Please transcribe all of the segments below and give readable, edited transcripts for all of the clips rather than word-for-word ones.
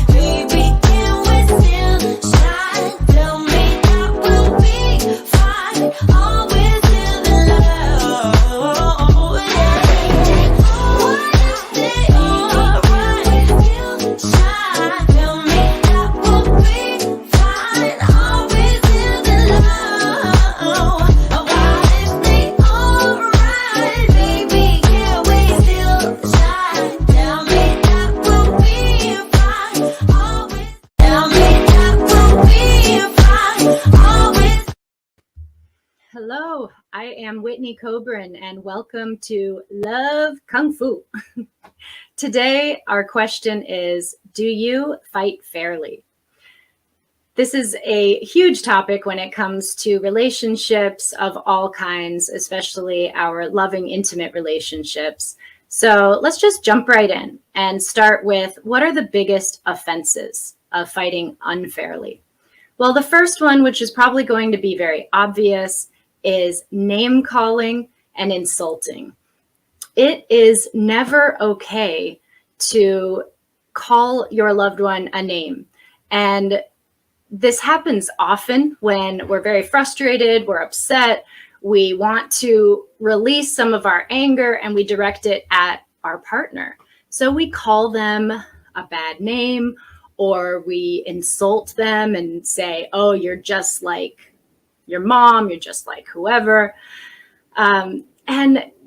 Baby, can we still shine? Tell me that we'll be fine. Always live in love. Yeah. What if they alright? Still shine. Tell me that we'll be fine. Always live in love. What if they alright? Baby, can we still shine? Tell me that we'll be fine. Always. Tell me that we'll be fine. Always. Hello, I am Whitney Coburn and welcome to Love Kung Fu. Today, our question is, do you fight fairly? This is a huge topic when it comes to relationships of all kinds, especially our loving, intimate relationships. So let's just jump right in and start with, what are the biggest offenses of fighting unfairly? Well, the first one, which is probably going to be very obvious, is name calling and insulting. It is never okay to call your loved one a name. And this happens often when we're very frustrated, we're upset, we want to release some of our anger and we direct it at our partner. So we call them a bad name, or we insult them and say, oh, you're just like your mom, you're just like whoever. And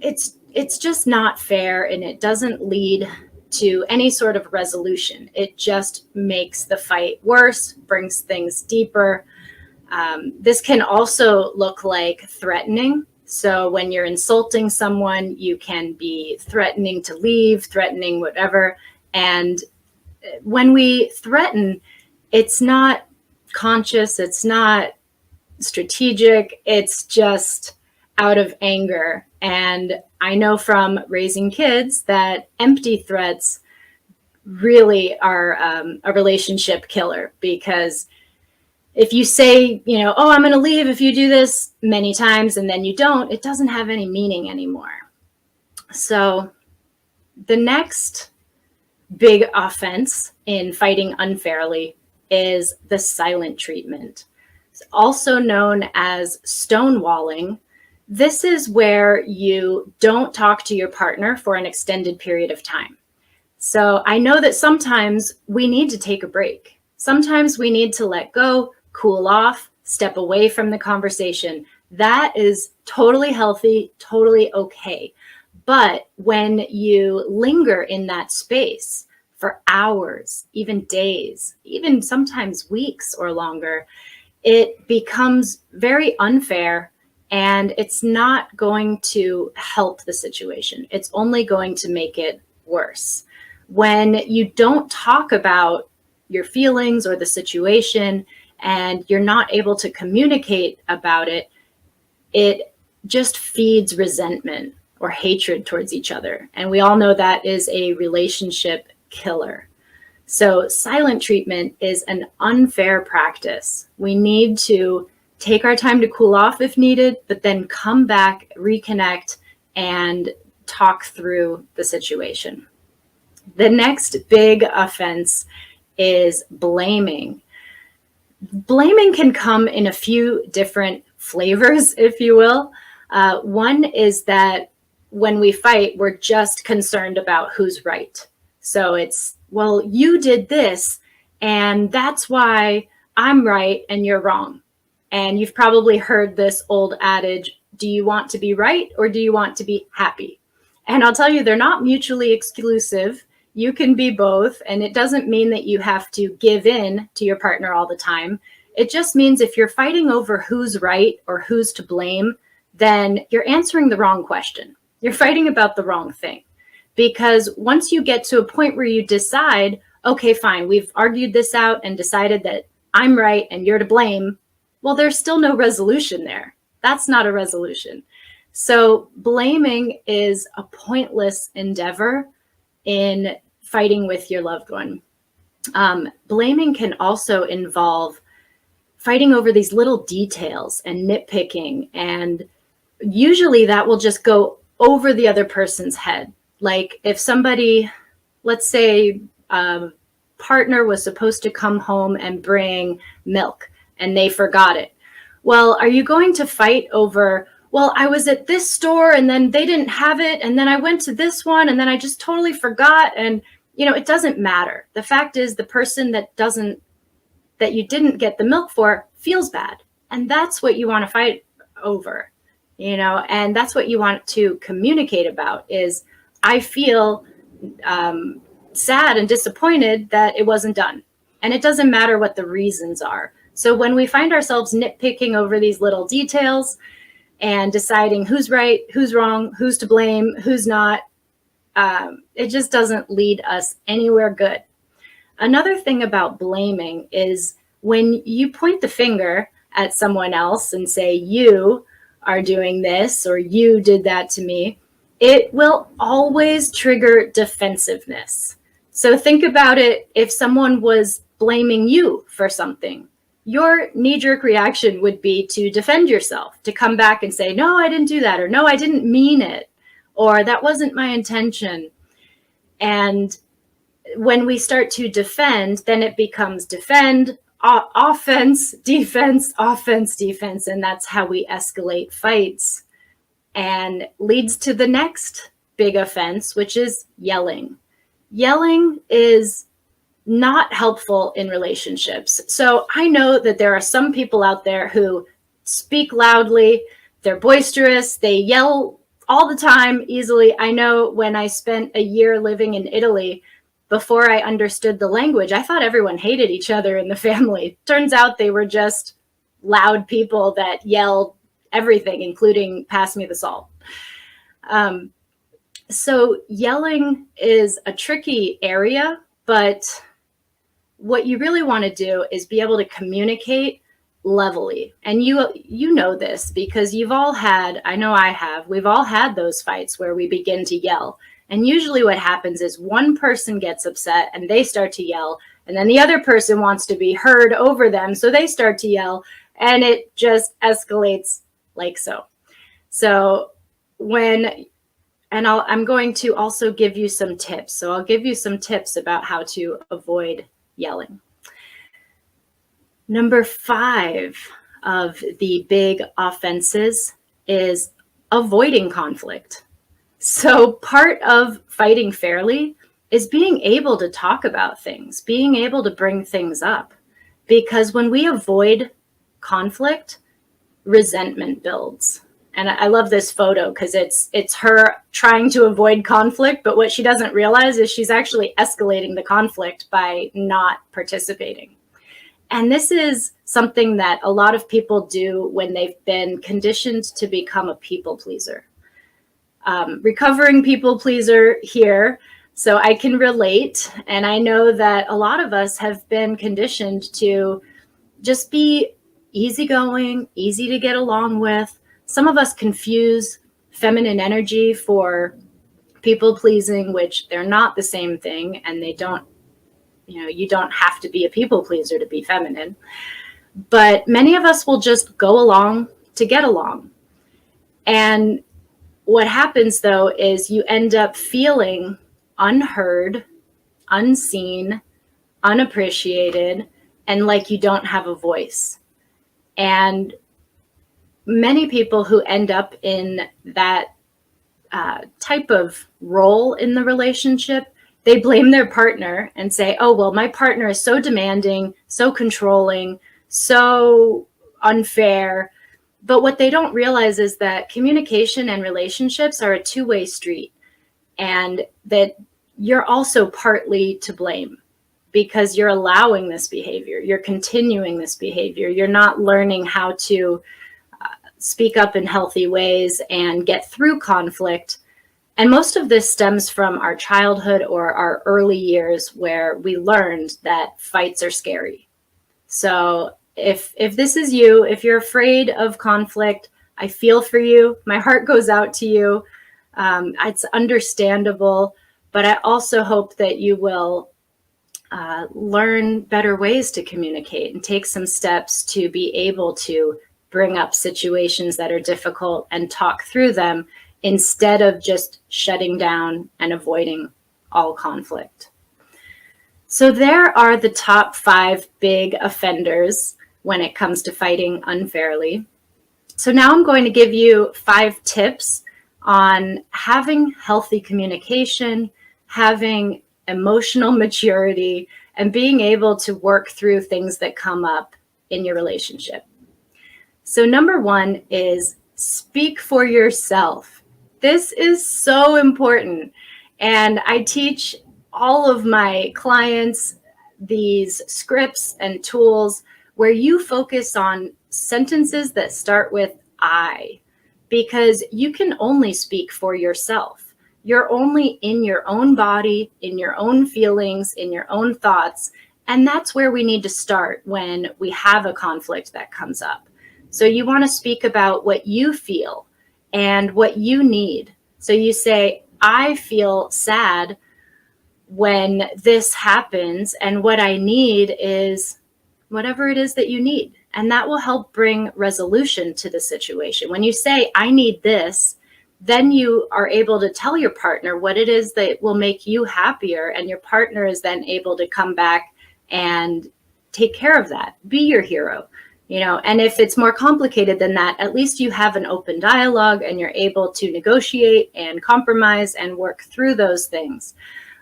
it's just not fair, and it doesn't lead to any sort of resolution. It just makes the fight worse, brings things deeper. This can also look like threatening. So when you're insulting someone, you can be threatening to leave, threatening whatever. And when we threaten, it's not conscious, it's not strategic, it's just out of anger. And I know from raising kids that empty threats really are a relationship killer, because if you say, oh, I'm going to leave if you do this many times and then you don't, it doesn't have any meaning anymore. So the next big offense in fighting unfairly is the silent treatment. It's also known as stonewalling. This is where you don't talk to your partner for an extended period of time. So I know that sometimes we need to take a break. Sometimes we need to let go, cool off, step away from the conversation. That is totally healthy, totally okay. But when you linger in that space for hours, even days, even sometimes weeks or longer, it becomes very unfair, and it's not going to help the situation. It's only going to make it worse. When you don't talk about your feelings or the situation, and you're not able to communicate about it, it just feeds resentment or hatred towards each other. And we all know that is a relationship killer. So silent treatment is an unfair practice. We need to take our time to cool off if needed, but then come back, reconnect, and talk through the situation. The next big offense is blaming. Blaming can come in a few different flavors, if you will. One is that when we fight, we're just concerned about who's right. So it's, well, you did this, and that's why I'm right and you're wrong. And you've probably heard this old adage, do you want to be right or do you want to be happy? And I'll tell you, they're not mutually exclusive. You can be both, and it doesn't mean that you have to give in to your partner all the time. It just means if you're fighting over who's right or who's to blame, then you're answering the wrong question. You're fighting about the wrong thing. Because once you get to a point where you decide, okay, fine, we've argued this out and decided that I'm right and you're to blame, well, there's still no resolution there. That's not a resolution. So blaming is a pointless endeavor in fighting with your loved one. Blaming can also involve fighting over these little details and nitpicking, and usually that will just go over the other person's head. Like if somebody, let's say partner was supposed to come home and bring milk and they forgot it. Well, are you going to fight over, well, I was at this store and then they didn't have it, and then I went to this one and then I just totally forgot? And it doesn't matter. The fact is, the person that you didn't get the milk for feels bad, and that's what you want to fight over, and that's what you want to communicate about is, I feel sad and disappointed that it wasn't done. And it doesn't matter what the reasons are. So when we find ourselves nitpicking over these little details and deciding who's right, who's wrong, who's to blame, who's not, it just doesn't lead us anywhere good. Another thing about blaming is when you point the finger at someone else and say, you are doing this or you did that to me, it will always trigger defensiveness. So think about it. If someone was blaming you for something, your knee-jerk reaction would be to defend yourself, to come back and say, no, I didn't do that, or no, I didn't mean it, or that wasn't my intention. And when we start to defend, then it becomes defend, offense, defense, offense, defense, and that's how we escalate fights, and leads to the next big offense, which is yelling. Yelling is not helpful in relationships. So I know that there are some people out there who speak loudly, they're boisterous, they yell all the time easily. I know when I spent a year living in Italy, before I understood the language, I thought everyone hated each other in the family. Turns out they were just loud people that yelled everything, including pass me the salt. So yelling is a tricky area, but what you really want to do is be able to communicate levelly. And you know this because you've all had, I know I have, we've all had those fights where we begin to yell. And usually what happens is one person gets upset and they start to yell, and then the other person wants to be heard over them, so they start to yell, and it just escalates like so. So I'm going to also give you some tips. So I'll give you some tips about how to avoid yelling. Number 5 of the big offenses is avoiding conflict. So part of fighting fairly is being able to talk about things, being able to bring things up. Because when we avoid conflict, resentment builds. And I love this photo because it's her trying to avoid conflict, but what she doesn't realize is she's actually escalating the conflict by not participating. And this is something that a lot of people do when they've been conditioned to become a people pleaser. Recovering people pleaser here, so I can relate. And I know that a lot of us have been conditioned to just be easygoing, easy to get along with. Some of us confuse feminine energy for people pleasing, which they're not the same thing, and they don't, you don't have to be a people pleaser to be feminine. But many of us will just go along to get along. And what happens though is you end up feeling unheard, unseen, unappreciated, and like you don't have a voice. And many people who end up in that type of role in the relationship, they blame their partner and say, oh, well, my partner is so demanding, so controlling, so unfair. But what they don't realize is that communication and relationships are a two-way street, and that you're also partly to blame because you're allowing this behavior. You're continuing this behavior. You're not learning how to speak up in healthy ways and get through conflict. And most of this stems from our childhood or our early years where we learned that fights are scary. So if this is you, if you're afraid of conflict, I feel for you. My heart goes out to you. It's understandable, but I also hope that you will learn better ways to communicate and take some steps to be able to bring up situations that are difficult and talk through them instead of just shutting down and avoiding all conflict. So there are the top 5 big offenders when it comes to fighting unfairly. So now I'm going to give you 5 tips on having healthy communication, having emotional maturity, and being able to work through things that come up in your relationship. So number 1 is speak for yourself. This is so important. And I teach all of my clients these scripts and tools where you focus on sentences that start with I, because you can only speak for yourself. You're only in your own body, in your own feelings, in your own thoughts. And that's where we need to start when we have a conflict that comes up. So you want to speak about what you feel and what you need. So you say, I feel sad when this happens, and what I need is whatever it is that you need. And that will help bring resolution to the situation. When you say, I need this, then you are able to tell your partner what it is that will make you happier. And your partner is then able to come back and take care of that. Be your hero. And if it's more complicated than that, at least you have an open dialogue and you're able to negotiate and compromise and work through those things.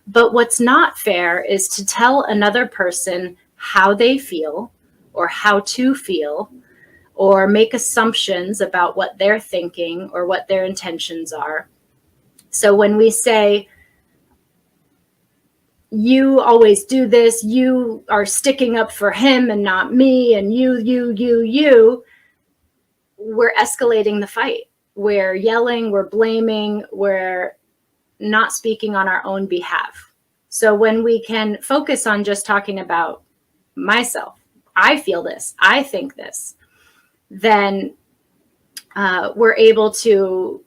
But what's not fair is to tell another person how they feel or how to feel, or make assumptions about what they're thinking or what their intentions are. So when we say, you always do this, you are sticking up for him and not me, and you, we're escalating the fight. We're yelling, we're blaming, we're not speaking on our own behalf. So when we can focus on just talking about myself, I feel this, I think this, then we're able to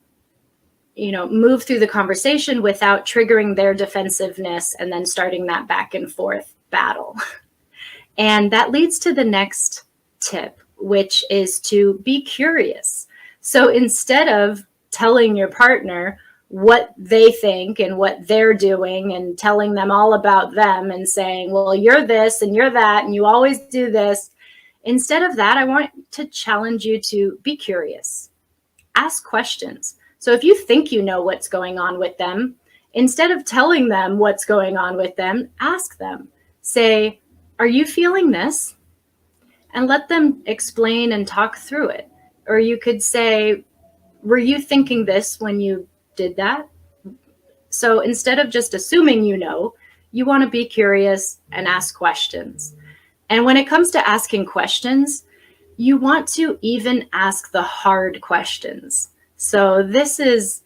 move through the conversation without triggering their defensiveness and then starting that back and forth battle. And that leads to the next tip, which is to be curious. So instead of telling your partner what they think and what they're doing and telling them all about them and saying, well, you're this and you're that and you always do this, instead of that, I want to challenge you to be curious. Ask questions. So if you think you know what's going on with them, instead of telling them what's going on with them, ask them. Say, are you feeling this? And let them explain and talk through it. Or you could say, were you thinking this when you did that? So instead of just assuming you want to be curious and ask questions. And when it comes to asking questions, you want to even ask the hard questions. So this is,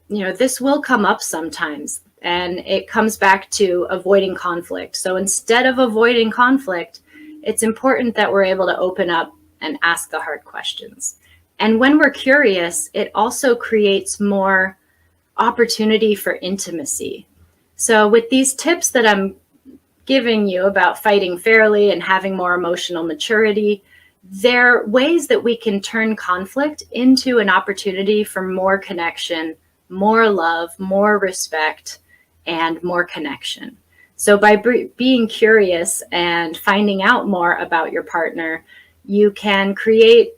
this will come up sometimes, and it comes back to avoiding conflict. So instead of avoiding conflict, it's important that we're able to open up and ask the hard questions. And when we're curious, it also creates more opportunity for intimacy. So with these tips that I'm giving you about fighting fairly and having more emotional maturity, they're ways that we can turn conflict into an opportunity for more connection, more love, more respect, and more connection. So by being curious and finding out more about your partner, you can create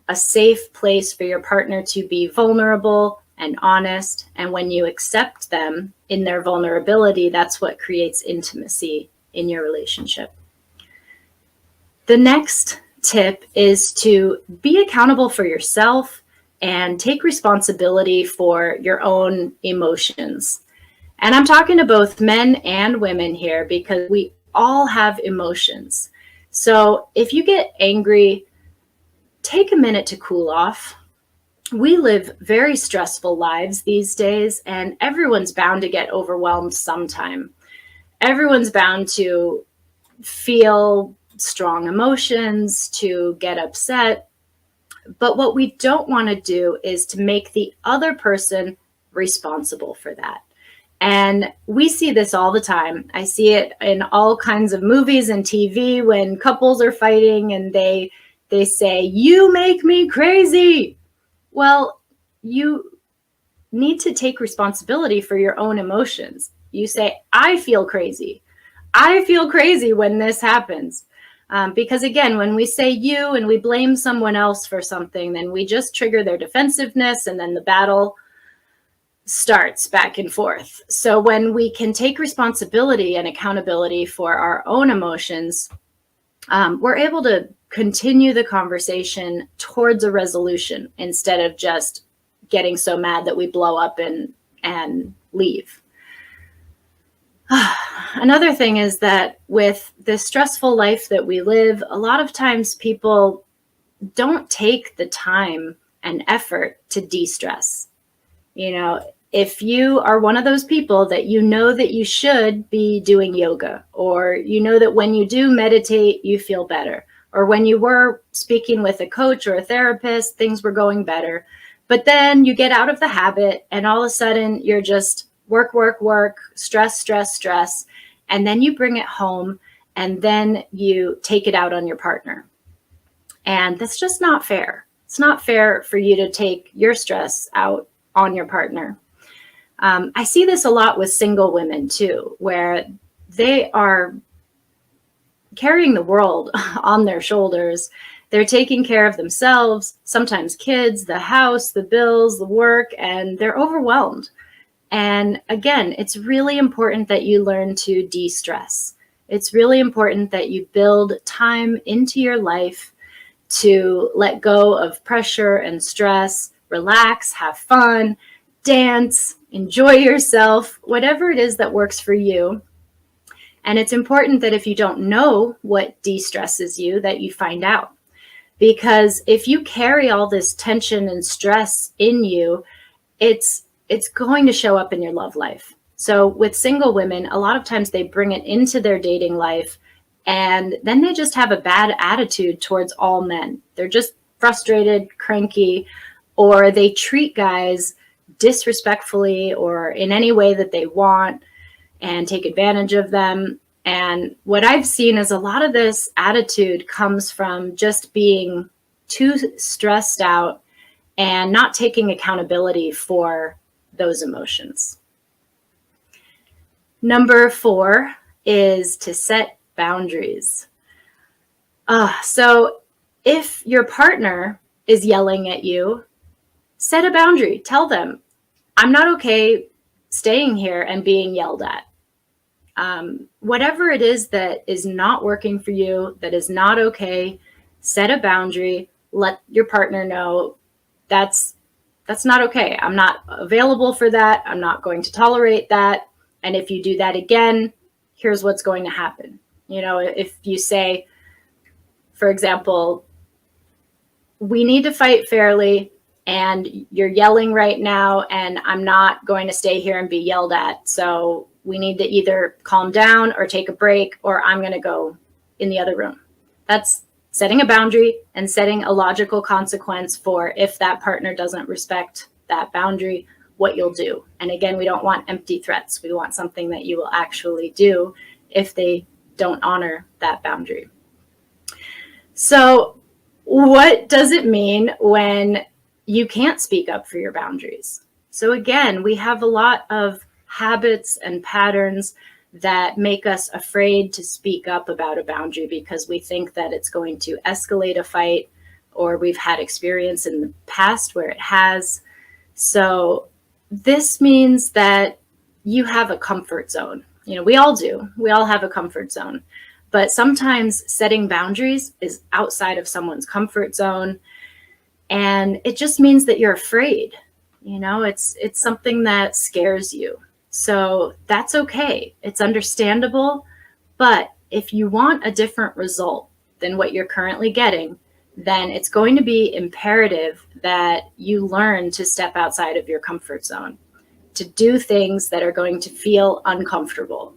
a safe place for your partner to be vulnerable and honest. And when you accept them in their vulnerability, that's what creates intimacy in your relationship. The next tip is to be accountable for yourself and take responsibility for your own emotions. And I'm talking to both men and women here because we all have emotions. So if you get angry, take a minute to cool off. We live very stressful lives these days, and everyone's bound to get overwhelmed sometime. Everyone's bound to feel strong emotions, to get upset. But what we don't want to do is to make the other person responsible for that. And we see this all the time. I see it in all kinds of movies and TV when couples are fighting and they say, you make me crazy. Well, you need to take responsibility for your own emotions. You say, I feel crazy. I feel crazy when this happens. Because again, when we say you and we blame someone else for something, then we just trigger their defensiveness, and then the battle starts back and forth. So when we can take responsibility and accountability for our own emotions, we're able to continue the conversation towards a resolution instead of just getting so mad that we blow up and leave. Another thing is that with the stressful life that we live, a lot of times people don't take the time and effort to de-stress. You know, if you are one of those people that you know that you should be doing yoga, or you know that when you do meditate, you feel better, or when you were speaking with a coach or a therapist, things were going better. But then you get out of the habit and all of a sudden you're just work, stress. And then you bring it home and then you take it out on your partner. And that's just not fair. It's not fair for you to take your stress out on your partner. I see this a lot with single women too, where they are carrying the world on their shoulders. They're taking care of themselves, sometimes kids, the house, the bills, the work, and they're overwhelmed. And again, it's really important that you learn to de-stress. It's really important that you build time into your life to let go of pressure and stress, relax, have fun, dance, enjoy yourself, whatever it is that works for you. And it's important that if you don't know what de-stresses you, that you find out. Because if you carry all this tension and stress in you, it's going to show up in your love life. So with single women, a lot of times they bring it into their dating life, and then they just have a bad attitude towards all men. They're just frustrated, cranky, or they treat guys disrespectfully or in any way that they want and take advantage of them. And what I've seen is a lot of this attitude comes from just being too stressed out and not taking accountability for those emotions. Number 4 is to set boundaries. So if your partner is yelling at you, set a boundary. Tell them, I'm not okay staying here and being yelled at. Whatever it is that is not working for you, that is not okay, set a boundary. Let your partner know that's not okay. I'm not available for that. I'm not going to tolerate that. And if you do that again, here's what's going to happen. You know, if you say, for example, we need to fight fairly, and you're yelling right now, and I'm not going to stay here and be yelled at. So we need to either calm down or take a break, or I'm going to go in the other room. That's setting a boundary and setting a logical consequence for if that partner doesn't respect that boundary, what you'll do. And again, we don't want empty threats. We want something that you will actually do if they don't honor that boundary. So what does it mean when you can't speak up for your boundaries? So again, we have a lot of habits and patterns that make us afraid to speak up about a boundary because we think that it's going to escalate a fight, or we've had experience in the past where it has. So this means that you have a comfort zone. You know, we all do. We all have a comfort zone. But sometimes setting boundaries is outside of someone's comfort zone. And it just means that you're afraid. You know, it's something that scares you. So that's okay. It's understandable. But if you want a different result than what you're currently getting, then it's going to be imperative that you learn to step outside of your comfort zone, to do things that are going to feel uncomfortable.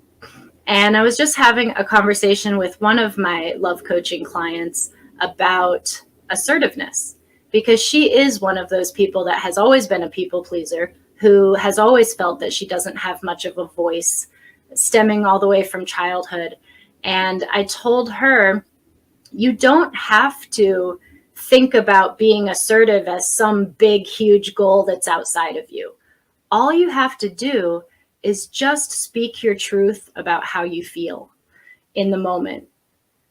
And I was just having a conversation with one of my love coaching clients about assertiveness, because she is one of those people that has always been a people pleaser, who has always felt that she doesn't have much of a voice, stemming all the way from childhood. And I told her, you don't have to think about being assertive as some big, huge goal that's outside of you. All you have to do is just speak your truth about how you feel in the moment.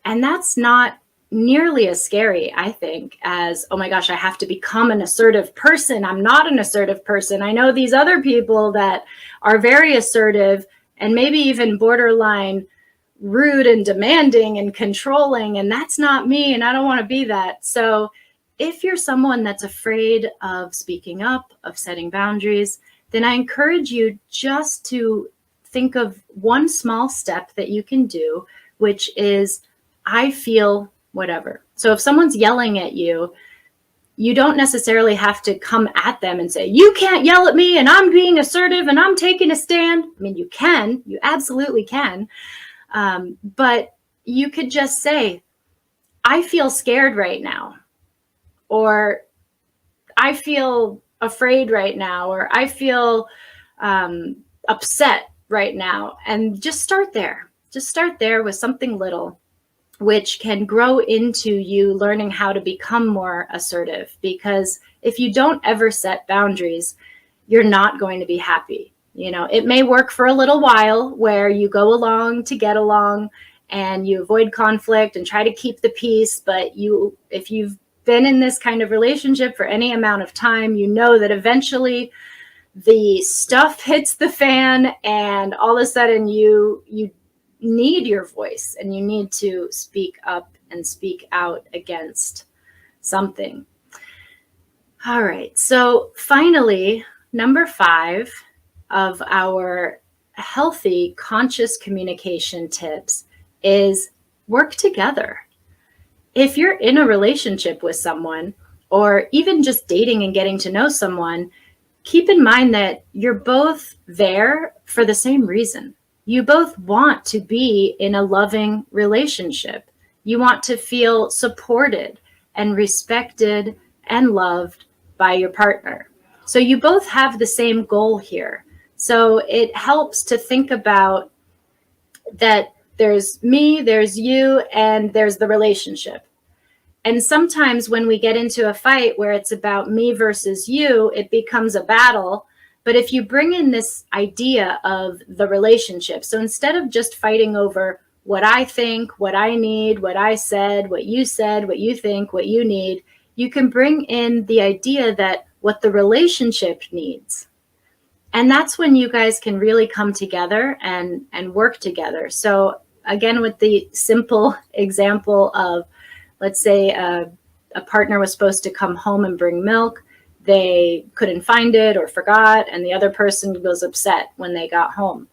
And that's not nearly as scary, I think, as, oh my gosh, I have to become an assertive person. I'm not an assertive person. I know these other people that are very assertive and maybe even borderline rude and demanding and controlling, and that's not me, and I don't want to be that. So if you're someone that's afraid of speaking up, of setting boundaries, then I encourage you just to think of one small step that you can do, which is, I feel whatever. So if someone's yelling at you, you don't necessarily have to come at them and say, you can't yell at me and I'm being assertive and I'm taking a stand. I mean, you can, you absolutely can. But you could just say, I feel scared right now, or I feel afraid right now, or I feel upset right now. And just start there. Just start there with something little, which can grow into you learning how to become more assertive. Because if you don't ever set boundaries, you're not going to be happy. You know, it may work for a little while where you go along to get along and you avoid conflict and try to keep the peace. But if you've been in this kind of relationship for any amount of time, you know that eventually the stuff hits the fan and all of a sudden you need your voice and you need to speak up and speak out against something. All right. So finally, number 5 of our healthy conscious communication tips is work together. If you're in a relationship with someone, or even just dating and getting to know someone, keep in mind that you're both there for the same reason. You both want to be in a loving relationship. You want to feel supported and respected and loved by your partner. So you both have the same goal here. So it helps to think about that there's me, there's you, and there's the relationship. And sometimes when we get into a fight where it's about me versus you, it becomes a battle. But if you bring in this idea of the relationship, so instead of just fighting over what I think, what I need, what I said, what you think, what you need, you can bring in the idea that what the relationship needs. And that's when you guys can really come together and work together. So again, with the simple example of, let's say a partner was supposed to come home and bring milk. They couldn't find it or forgot, and the other person was upset when they got home.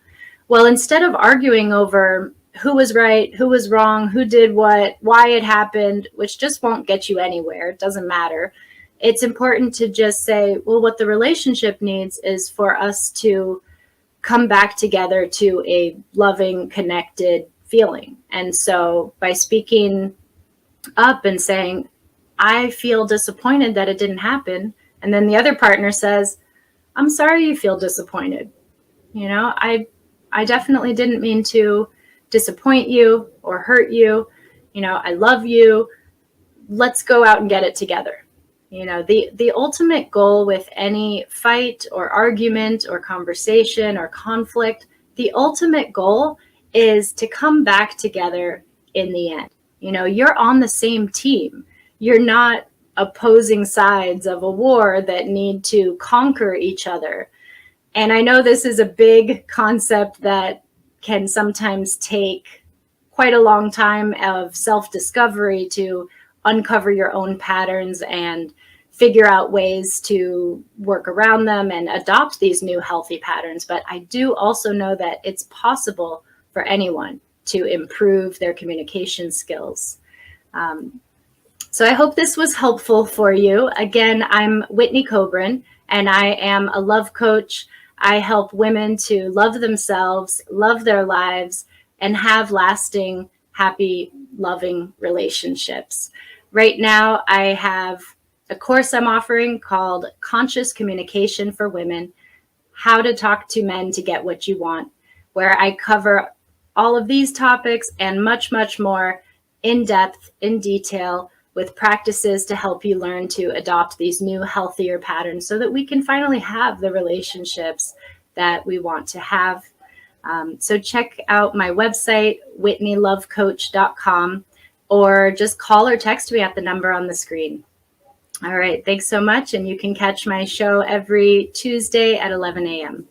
Well, instead of arguing over who was right, who was wrong, who did what, why it happened, which just won't get you anywhere, it doesn't matter. It's important to just say, well, what the relationship needs is for us to come back together to a loving, connected feeling. And so by speaking up and saying, I feel disappointed that it didn't happen. And then the other partner says, I'm sorry you feel disappointed. You know, I definitely didn't mean to disappoint you or hurt you. You know, I love you. Let's go out and get it together. You know, the ultimate goal with any fight or argument or conversation or conflict, the ultimate goal is to come back together in the end. You know, you're on the same team. You're not opposing sides of a war that need to conquer each other. And I know this is a big concept that can sometimes take quite a long time of self-discovery to uncover your own patterns and figure out ways to work around them and adopt these new healthy patterns. But I do also know that it's possible for anyone to improve their communication skills. So I hope this was helpful for you. Again, I'm Whitney Coburn, and I am a love coach. I help women to love themselves, love their lives, and have lasting, happy, loving relationships. Right now, I have a course I'm offering called Conscious Communication for Women, How to Talk to Men to Get What You Want, where I cover all of these topics and much, much more in depth, in detail, with practices to help you learn to adopt these new, healthier patterns so that we can finally have the relationships that we want to have. So check out my website, whitneylovecoach.com, or just call or text me at the number on the screen. All right, thanks so much. And you can catch my show every Tuesday at 11 a.m.